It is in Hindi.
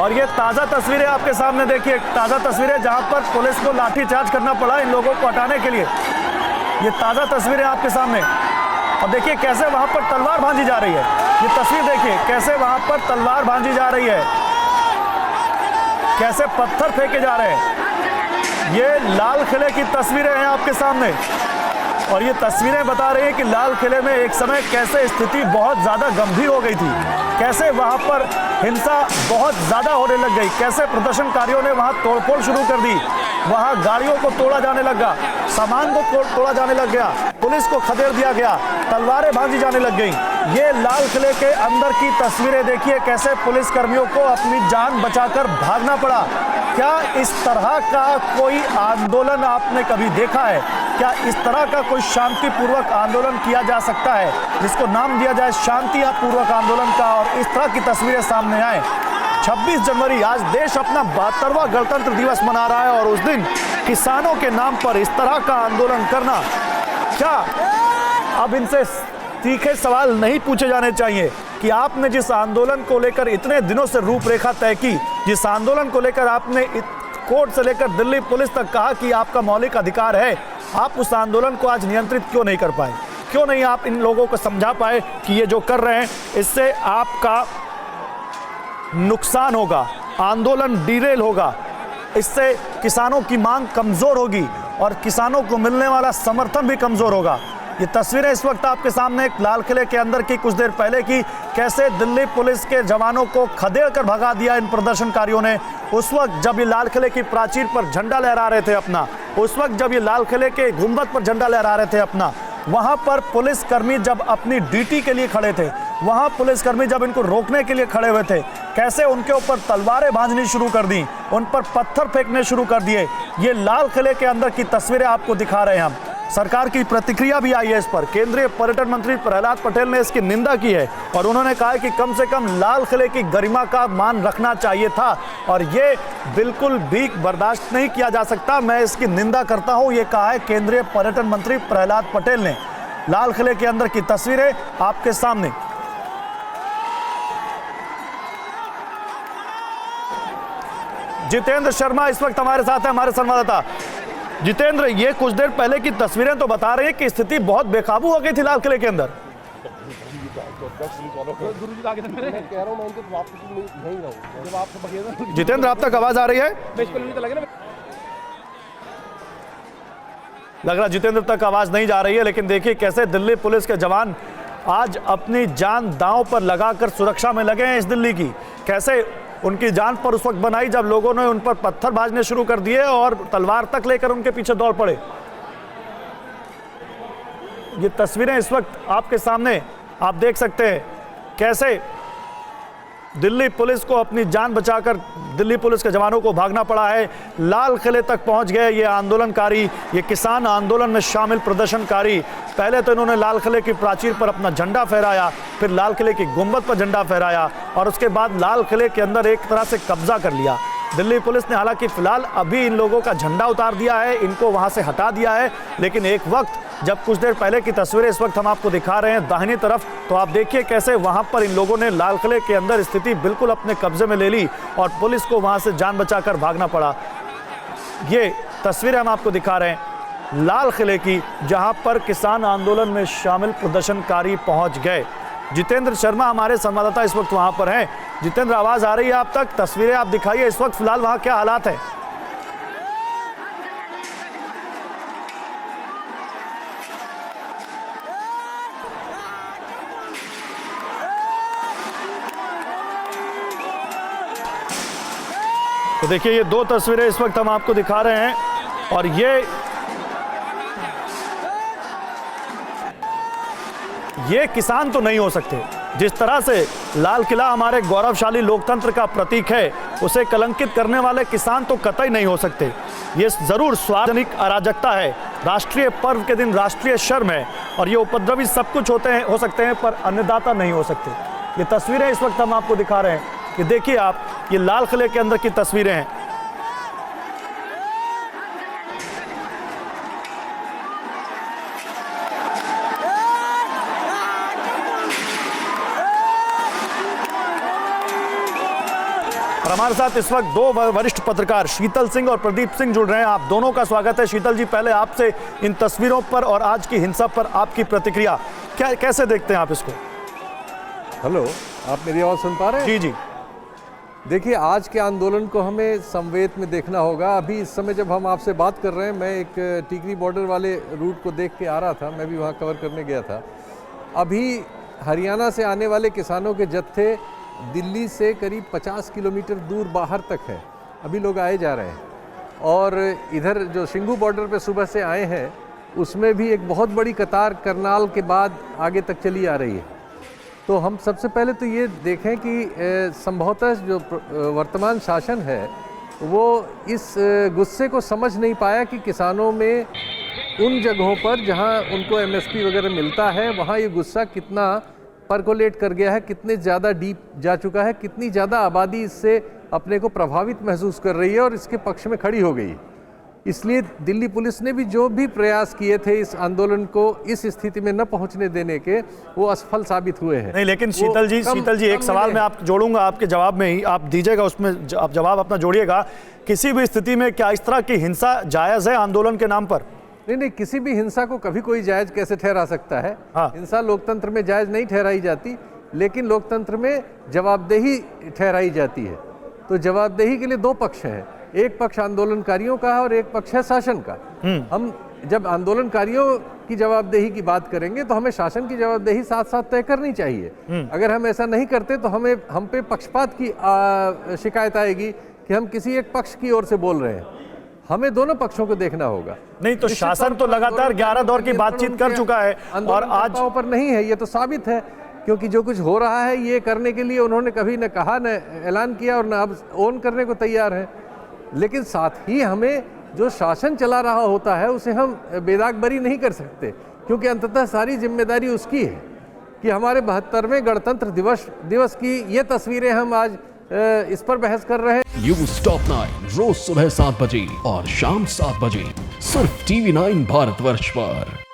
और ये ताज़ा तस्वीरें आपके सामने देखिए, ताज़ा तस्वीरें जहां पर पुलिस को लाठीचार्ज करना पड़ा इन लोगों को हटाने के लिए। ये ताज़ा तस्वीरें आपके सामने, और देखिए कैसे वहां पर तलवार भांजी जा रही है। ये तस्वीर देखिए कैसे वहां पर तलवार भांजी जा रही है, कैसे पत्थर फेंके जा रहे हैं। ये लाल किले की तस्वीरें हैं आपके सामने, और ये तस्वीरें बता रही हैं कि लाल किले में एक समय कैसे स्थिति बहुत ज़्यादा गंभीर हो गई थी, कैसे वहाँ पर हिंसा बहुत ज़्यादा होने लग गई, कैसे प्रदर्शनकारियों ने वहाँ तोड़फोड़ शुरू कर दी, वहाँ गाड़ियों को तोड़ा जाने लगा, सामान को तोड़ा जाने लग गया, पुलिस को खदेड़ दिया गया, तलवारें भांजी जाने लग गई। ये लाल किले के अंदर की तस्वीरें देखिए, कैसे पुलिस कर्मियों को अपनी जान बचाकर भागना पड़ा। क्या इस तरह का कोई आंदोलन आपने कभी देखा है? क्या इस तरह का कोई शांतिपूर्वक आंदोलन किया जा सकता है जिसको नाम दिया जाए शांतिपूर्वक आंदोलन का, और इस तरह की तस्वीरें सामने आए? 26 जनवरी आज देश अपना 72वां गणतंत्र दिवस मना रहा है, और उस दिन किसानों के नाम पर इस तरह का आंदोलन करना, क्या अब इनसे तीखे सवाल नहीं पूछे जाने चाहिए कि आपने जिस आंदोलन को लेकर इतने दिनों से रूपरेखा तय की, जिस आंदोलन को लेकर आपने कोर्ट से लेकर दिल्ली पुलिस तक कहा कि आपका मौलिक अधिकार है, आप उस आंदोलन को आज नियंत्रित क्यों नहीं कर पाए? क्यों नहीं आप इन लोगों को समझा पाए कि ये जो कर रहे हैं इससे आपका नुकसान होगा, आंदोलन डिरेल होगा, इससे किसानों की मांग कमजोर होगी और किसानों को मिलने वाला समर्थन भी कमजोर होगा। ये तस्वीरें इस वक्त आपके सामने लाल किले के अंदर की कुछ देर पहले की, कैसे दिल्ली पुलिस के जवानों को खदेड़ कर भगा दिया इन प्रदर्शनकारियों ने। उस वक्त जब ये लाल किले की प्राचीर पर झंडा लहरा रहे थे अपना, उस वक्त जब ये लाल किले के गुंबद पर झंडा लहरा रहे थे अपना, वहां पर पुलिसकर्मी जब अपनी ड्यूटी के लिए खड़े थे, वहां पुलिसकर्मी जब इनको रोकने के लिए खड़े हुए थे, कैसे उनके ऊपर तलवारें भांजनी शुरू कर दी, उन पर पत्थर फेंकने शुरू कर दिए। ये लाल किले के अंदर की तस्वीरें आपको दिखा रहे हैं हम। सरकार की प्रतिक्रिया भी आई है इस पर। केंद्रीय पर्यटन मंत्री प्रहलाद पटेल ने इसकी निंदा की है और उन्होंने कहा है कि कम से कम लाल किले की गरिमा का मान रखना चाहिए था, और ये बिल्कुल भी बर्दाश्त नहीं किया जा सकता। मैं इसकी निंदा करता हूं, ये कहा है केंद्रीय पर्यटन मंत्री प्रहलाद पटेल ने। लाल किले के अंदर की तस्वीरें आपके सामने। जितेंद्र शर्मा इस वक्त हमारे साथ है, हमारे संवाददाता। जितेंद्र, ये कुछ देर पहले की तस्वीरें तो बता रही है कि स्थिति बहुत बेकाबू हो गई थी लाल किले के अंदर। जितेंद्र, आप तक आवाज आ रही है? लग रहा जितेंद्र तक आवाज नहीं जा रही है, लेकिन देखिए कैसे दिल्ली पुलिस के जवान आज अपनी जान दांव पर लगाकर सुरक्षा में लगे हैं इस दिल्ली की। कैसे उनकी जान पर उस वक्त बनाई जब लोगों ने उन पर पत्थर भाजने शुरू कर दिए और तलवार तक लेकर उनके पीछे दौड़ पड़े। ये तस्वीरें इस वक्त आपके सामने आप देख सकते हैं कैसे दिल्ली पुलिस को अपनी जान बचाकर दिल्ली पुलिस के जवानों को भागना पड़ा है। लाल किले तक पहुंच गए ये आंदोलनकारी, ये किसान आंदोलन में शामिल प्रदर्शनकारी। पहले तो इन्होंने लाल किले की प्राचीर पर अपना झंडा फहराया, फिर लाल किले की गुंबद पर झंडा फहराया, और उसके बाद लाल किले के अंदर एक तरह से कब्जा कर लिया। दिल्ली पुलिस ने हालांकि फिलहाल अभी इन लोगों का झंडा उतार दिया है, इनको वहां से हटा दिया है, लेकिन एक वक्त जब कुछ देर पहले की तस्वीरें इस वक्त हम आपको दिखा रहे हैं दाहिनी तरफ, तो आप देखिए कैसे वहां पर इन लोगों ने लाल किले के अंदर स्थिति बिल्कुल अपने कब्जे में ले ली और पुलिस को वहां से जान बचाकर भागना पड़ा। ये तस्वीरें हम आपको दिखा रहे हैं लाल किले की, जहां पर किसान आंदोलन में शामिल प्रदर्शनकारी पहुंच गए। जितेंद्र शर्मा हमारे संवाददाता इस वक्त वहां पर हैं। जितेंद्र, आवाज आ रही है आप तक? तस्वीरें आप दिखाइए इस वक्त फिलहाल वहां क्या हालात है? तो देखिए ये दो तस्वीरें इस वक्त हम आपको दिखा रहे हैं, और ये किसान तो नहीं हो सकते। जिस तरह से लाल किला हमारे गौरवशाली लोकतंत्र का प्रतीक है, उसे कलंकित करने वाले किसान तो कतई नहीं हो सकते। ये जरूर सार्वजनिक अराजकता है, राष्ट्रीय पर्व के दिन राष्ट्रीय शर्म है, और ये उपद्रवी सब कुछ हो सकते हैं पर अन्नदाता नहीं हो सकते। ये तस्वीरें इस वक्त हम आपको दिखा रहे हैं कि देखिए आप, ये लाल किले के अंदर की तस्वीरें हैं। और हमारे साथ इस वक्त दो वरिष्ठ पत्रकार शीतल सिंह और प्रदीप सिंह जुड़ रहे हैं। आप दोनों का स्वागत है। शीतल जी, पहले आपसे इन तस्वीरों पर और आज की हिंसा पर आपकी प्रतिक्रिया, कैसे देखते हैं आप इसको? हेलो, आप मेरी आवाज़ सुन पा रहे हैं? जी जी। देखिए, आज के आंदोलन को हमें संवेद में देखना होगा। अभी इस समय जब हम आपसे बात कर रहे हैं, मैं एक टिकरी बॉर्डर वाले रूट को देख के आ रहा था, मैं भी वहाँ कवर करने गया था। अभी हरियाणा से आने वाले किसानों के जत्थे दिल्ली से करीब 50 किलोमीटर दूर बाहर तक है। अभी लोग आए जा रहे हैं, और इधर जो सिंघू बॉर्डर पे सुबह से आए हैं, उसमें भी एक बहुत बड़ी कतार करनाल के बाद आगे तक चली आ रही है। तो हम सबसे पहले तो ये देखें कि संभवतः जो वर्तमान शासन है वो इस गुस्से को समझ नहीं पाया कि किसानों में उन जगहों पर जहां उनको एमएसपी वगैरह मिलता है, वहां ये गुस्सा कितना परकोलेट कर गया है, कितने ज़्यादा डीप जा चुका है, कितनी ज़्यादा आबादी इससे अपने को प्रभावित महसूस कर रही है और इसके पक्ष में खड़ी हो गई। इसलिए दिल्ली पुलिस ने भी जो भी प्रयास किए थे इस आंदोलन को इस स्थिति में न पहुंचने देने के, वो असफल साबित हुए हैं। नहीं, लेकिन शीतल जी एक सवाल मैं आप जोड़ूंगा आपके जवाब में ही, आप दीजिएगा, उसमें आप जवाब अपना जोड़िएगा। किसी भी स्थिति में क्या इस तरह की हिंसा जायज़ है आंदोलन के नाम पर? नहीं, किसी भी हिंसा को कभी कोई जायज़ कैसे ठहरा सकता है? हाँ। हिंसा लोकतंत्र में जायज़ नहीं ठहराई जाती, लेकिन लोकतंत्र में जवाबदेही ठहराई जाती है। तो जवाबदेही के लिए दो पक्ष हैं, एक पक्ष आंदोलनकारियों का है और एक पक्ष है शासन का। हम जब आंदोलनकारियों की जवाबदेही की बात करेंगे तो हमें शासन की जवाबदेही साथ साथ तय करनी चाहिए। अगर हम ऐसा नहीं करते तो हम पे पक्षपात की शिकायत आएगी कि हम किसी एक पक्ष की ओर से बोल रहे हैं। हमें दोनों पक्षों को देखना होगा। नहीं तो शासन तो लगातार 11 दौर की बातचीत कर चुका है और आज पर नहीं है, ये तो साबित है, क्योंकि जो कुछ हो रहा है ये करने के लिए उन्होंने कभी न कहा, न ऐलान किया और न अब ओन करने को तैयार है। लेकिन साथ ही हमें जो शासन चला रहा होता है उसे हम बेदागबरी नहीं कर सकते, क्योंकि अंततः सारी जिम्मेदारी उसकी है कि हमारे 72वें गणतंत्र दिवस की ये तस्वीरें हम आज इस पर बहस कर रहे हैं। न्यूज़ टॉप 9 रोज सुबह 7 बजे और शाम 7 बजे सिर्फ TV9 भारतवर्ष पर।